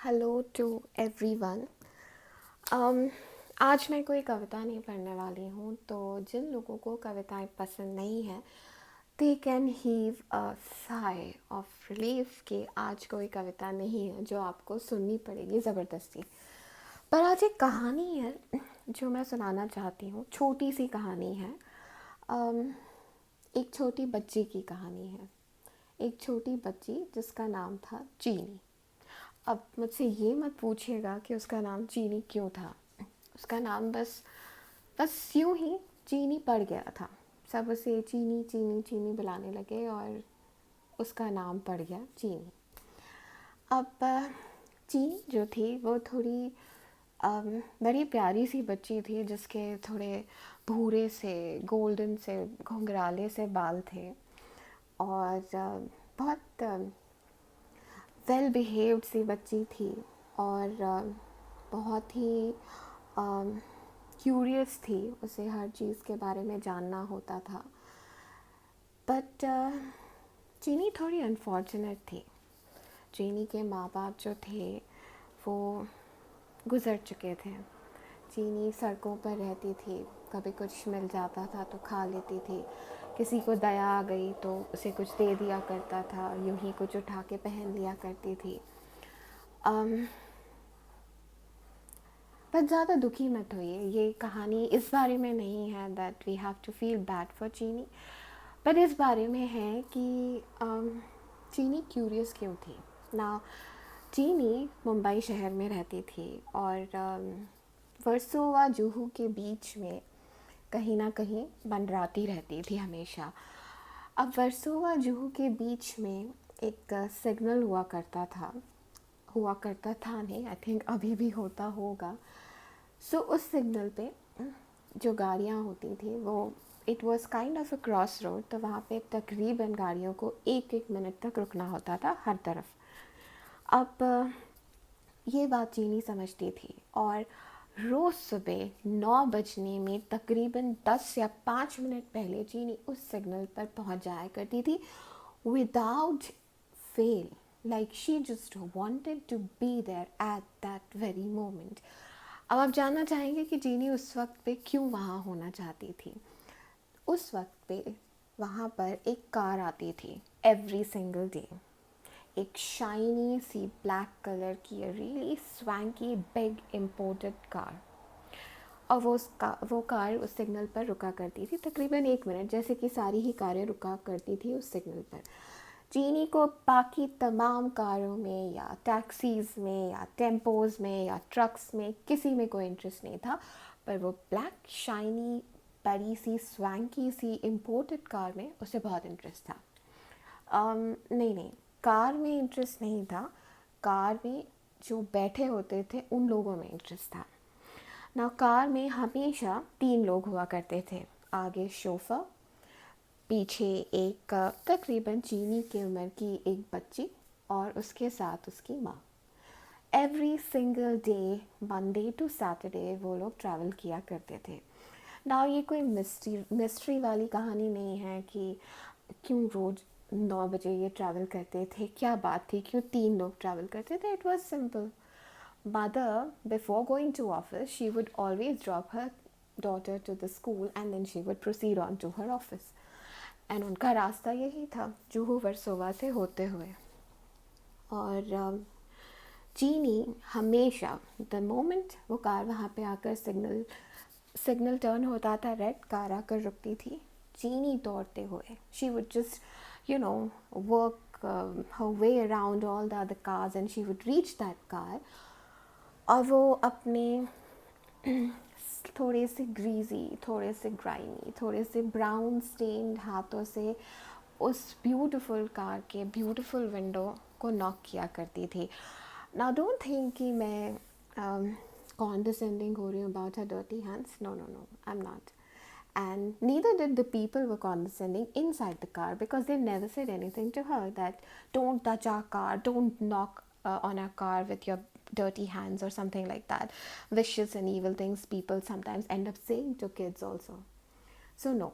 Hello to everyone. um, आज मैं कोई कविता नहीं पढ़ने वाली हूँ, तो जिन लोगों को कविताएं पसंद नहीं है they can heave a sigh of relief कि आज कोई कविता नहीं है जो आपको सुननी पड़ेगी ज़बरदस्ती। पर आज एक कहानी है जो मैं सुनाना चाहती हूँ। छोटी सी कहानी है। um, एक छोटी बच्ची की कहानी है। एक छोटी बच्ची जिसका नाम था चीनी। अब मुझसे ये मत पूछिएगा कि उसका नाम चीनी क्यों था। उसका नाम बस बस यूं ही चीनी पड़ गया था। सब उसे चीनी चीनी चीनी बुलाने लगे और उसका नाम पड़ गया चीनी। अब चीनी जो थी वो थोड़ी बड़ी प्यारी सी बच्ची थी जिसके थोड़े भूरे से गोल्डन से घुंघराले से बाल थे और बहुत वेल बिहेव्ड सी बच्ची थी और बहुत ही क्यूरियस थी। उसे हर चीज़ के बारे में जानना होता था। बट चीनी थोड़ी अनफॉर्चुनेट थी। चीनी के माँ बाप जो थे वो गुज़र चुके थे। चीनी सड़कों पर रहती थी, कभी कुछ मिल जाता था तो खा लेती थी। किसी को दया आ गई तो उसे कुछ दे दिया करता था, यूं ही कुछ उठा के पहन लिया करती थी। पर ज़्यादा दुखी मत होइए, ये कहानी इस बारे में नहीं है that we have to feel bad for चीनी, पर इस बारे में है कि चीनी क्यूरियस क्यों थी ना। चीनी मुंबई शहर में रहती थी और वर्सोवा जुहू के बीच में कहीं ना कहीं मंडराती रहती थी हमेशा। अब वर्सोवा जुहू के बीच में एक सिग्नल हुआ करता था नहीं, आई थिंक अभी भी होता होगा। सो उस सिग्नल पे जो गाड़ियाँ होती थी वो it was kind of a cross road, तो वहाँ पे तकरीबन गाड़ियों को एक एक मिनट तक रुकना होता था हर तरफ। अब ये बात चीनी समझती थी और रोज़ सुबह 9 बजने में तकरीबन 10 या 5 मिनट पहले चीनी उस सिग्नल पर पहुंच जाया करती थी without fail. Like she just wanted to be there at that very moment. अब आप जानना चाहेंगे कि चीनी उस वक्त पे क्यों वहाँ होना चाहती थी। उस वक्त पे वहाँ पर एक कार आती थी एवरी सिंगल डे। एक शाइनी सी ब्लैक कलर की really swanky big imported car. और वो कार उस सिग्नल पर रुका करती थी तकरीबन 1 मिनट, जैसे कि सारी ही कारें रुका करती थी उस सिग्नल पर। चीनी को बाकी तमाम कारों में या टैक्सीज़ में या टेम्पोज़ में या ट्रक्स में किसी में कोई इंटरेस्ट नहीं था, पर वो ब्लैक शाइनी बड़ी सी स्वैंकी सी इम्पोर्टेड कार में उसे बहुत इंटरेस्ट था। नहीं नहीं, कार में इंटरेस्ट नहीं था, कार में जो बैठे होते थे उन लोगों में इंटरेस्ट था ना। कार में हमेशा 3 लोग हुआ करते थे। आगे शोफर, पीछे एक तकरीबन चीनी की उम्र की एक बच्ची और उसके साथ उसकी माँ। Every single day Monday to Saturday वो लोग ट्रैवल किया करते थे ना। ये कोई मिस्ट्री वाली कहानी नहीं है कि क्यों रोज़ 9 बजे ये ट्रैवल करते थे, क्या बात थी, क्यों 3 लोग ट्रैवल करते थे। It was simple. Mother, before going to office, she would always drop her daughter to the school and then she would proceed on to her office. And उनका रास्ता यही था जुहू वर्सोवा से होते हुए। और चीनी हमेशा द मोमेंट वो कार वहाँ पे आकर सिग्नल टर्न होता था, रेड कार आकर रुकती थी, चीनी दौड़ते हुए she would just work her way around all the other cars and she would reach that car। और वो अपने थोड़े से ग्रीजी, थोड़े से ग्राइमी, थोड़े से ब्राउन स्टेन्ड हाथों से उस ब्यूटीफुल कार के ब्यूटीफुल विंडो को नॉक किया करती थी। नाउ डोंट थिंक कि मैं condescending हो रही हूँ about her dirty hands. No, no, no, I'm not. And neither did the people were condescending inside the car because they never said anything to her that don't touch our car, don't knock on our car with your dirty hands or something like that. Vicious and evil things people sometimes end up saying to kids also. So no,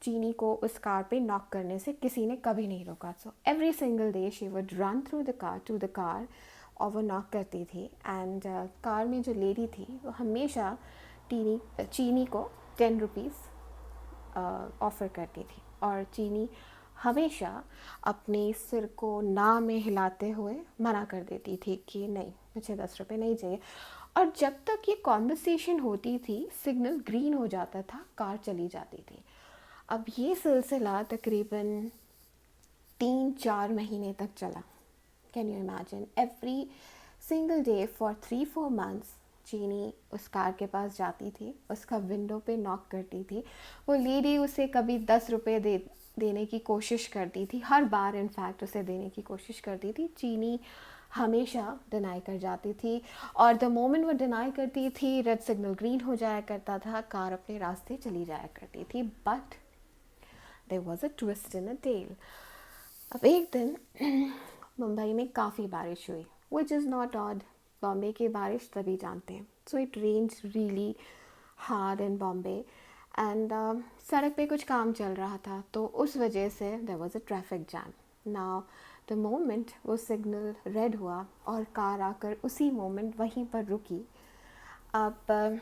चीनी को उस car पे knock करने से किसी ने कभी नहीं रोका। So every single day she would run through the car to the car और वो नॉक करती थी एंड कार में जो लेडी थी वो हमेशा चीनी को 10 रुपीज़ ऑफ़र करती थी और चीनी हमेशा अपने सिर को ना में हिलाते हुए मना कर देती थी कि नहीं, मुझे 10 रुपये नहीं चाहिए। और जब तक ये कॉन्वर्सेशन होती थी सिग्नल ग्रीन हो जाता था, कार चली जाती थी। अब ये सिलसिला तकरीबन 3-4 महीने तक चला। Can you imagine? Every single day for 3-4 months चीनी उस कार के पास जाती थी, उसका विंडो पे नॉक करती थी। वो लेडी उसे कभी 10 रुपये देने की कोशिश करती थी, हर बार इनफैक्ट उसे देने की कोशिश करती थी। चीनी हमेशा डिनाई कर जाती थी और द मोमेंट वो डिनाई करती थी रेड सिग्नल ग्रीन हो जाया करता था, कार अपने रास्ते चली जाया करती थी। But there was a twist in a tale. अब एक दिन मुंबई में काफ़ी बारिश हुई, which is not odd, Bombay की बारिश तभी जानते हैं। So it rains really hard in Bombay and सड़क पे कुछ काम चल रहा था, तो उस वजह से there was a traffic jam. Now the moment वो सिग्नल रेड हुआ और कार आकर उसी मोमेंट वहीं पर रुकी। अब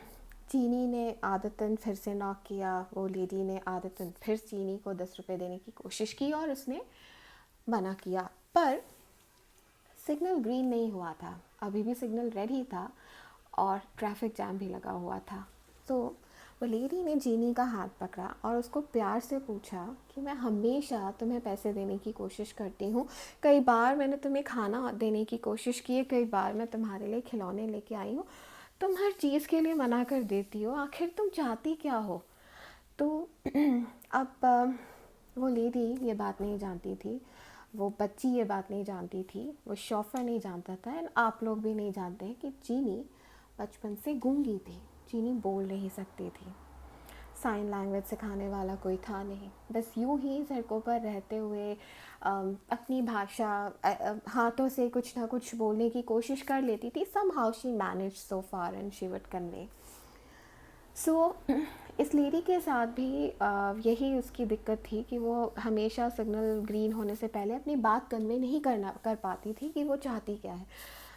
चीनी ने आदतन फिर से नॉक किया, वो लेडी ने आदतन फिर चीनी को 10 रुपये देने की कोशिश की और उसने मना किया। पर सिग्नल ग्रीन नहीं हुआ था, अभी भी सिग्नल रेड ही था और ट्रैफिक जैम भी लगा हुआ था। तो वो लेडी ने चीनी का हाथ पकड़ा और उसको प्यार से पूछा कि मैं हमेशा तुम्हें पैसे देने की कोशिश करती हूँ, कई बार मैंने तुम्हें खाना देने की कोशिश की है, कई बार मैं तुम्हारे लिए खिलौने लेके आई हूँ, तुम हर चीज़ के लिए मना कर देती हो, आखिर तुम चाहती क्या हो? तो अब वो लेडी ये बात नहीं जानती थी, वो बच्ची ये बात नहीं जानती थी, वो शॉफर नहीं जानता था एंड आप लोग भी नहीं जानते हैं कि चीनी बचपन से गूंगी थी। चीनी बोल नहीं सकती थी, साइन लैंग्वेज सिखाने वाला कोई था नहीं, बस यूं ही सड़कों पर रहते हुए अपनी भाषा हाथों से कुछ ना कुछ बोलने की कोशिश कर लेती थी। Somehow she manage so far and she would convey. So इस लेडी के साथ भी यही उसकी दिक्कत थी कि वो हमेशा सिग्नल ग्रीन होने से पहले अपनी बात कन्वे नहीं कर पाती थी कि वो चाहती क्या है।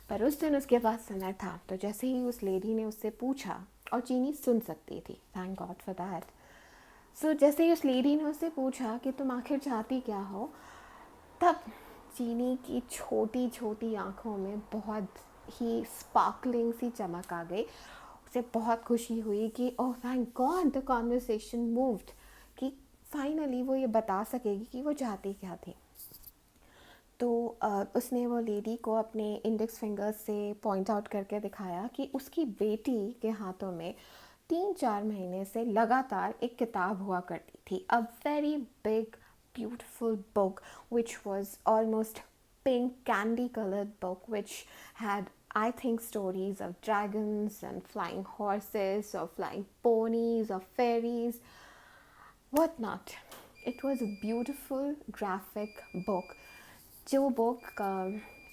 पर उस दिन उसके पास समय था, तो जैसे ही उस लेडी ने उससे पूछा, और चीनी सुन सकती थी, थैंक गॉड फॉर दैट। सो जैसे ही उस लेडी ने उससे पूछा कि तुम आखिर चाहती क्या हो, तब चीनी की छोटी छोटी आँखों में बहुत ही स्पार्कलिंग सी चमक आ गई। उसे बहुत खुशी हुई कि oh thank God the conversation moved, कि फाइनली वो ये बता सकेगी कि वो चाहती क्या थी। तो उसने वो लेडी को अपने इंडेक्स फिंगर्स से पॉइंट आउट करके दिखाया कि उसकी बेटी के हाथों में 3-4 महीने से लगातार एक किताब हुआ करती थी, a very big beautiful book which was almost pink candy colored book which had, I think, stories of dragons and flying horses or flying ponies or fairies, what not. It was a beautiful graphic book, जो book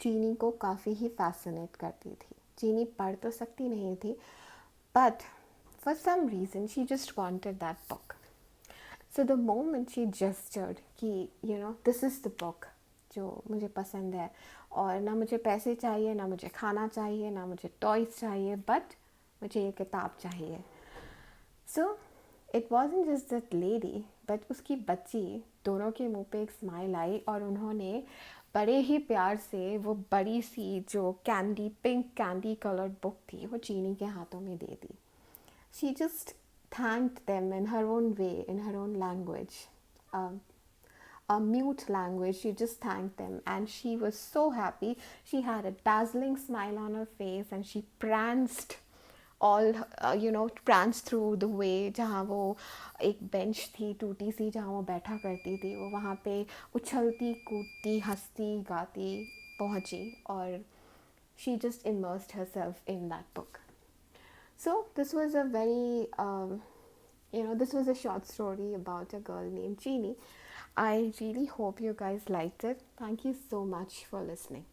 चीनी को काफ़ी ही fascinate करती थी। चीनी पढ़ तो सकती नहीं थी, but for some reason she just wanted that book. So the moment she gestured कि you know this is the book जो मुझे पसंद है, और ना मुझे पैसे चाहिए, ना मुझे खाना चाहिए, ना मुझे टॉयज़ चाहिए, बट मुझे ये किताब चाहिए। So it wasn't just that lady but उसकी बच्ची, दोनों के मुंह पे एक स्माइल आई और उन्होंने बड़े ही प्यार से वो बड़ी सी जो पिंक कैंडी कलर्ड बुक थी वो चीनी के हाथों में दे दी। She just thanked them in her own way, in her own language, a mute language. She just thanked them and she was so happy. She had a dazzling smile on her face and she pranced pranced through the way, जहाँ वो एक bench थी टूटी सी जहाँ वो बैठा करती थी, वो वहाँ पे उछलती कूदती हंसती गाती पहुँची और she just immersed herself in that book. So this was a very this was a short story about a girl named Jeannie. I really hope you guys liked it. Thank you so much for listening.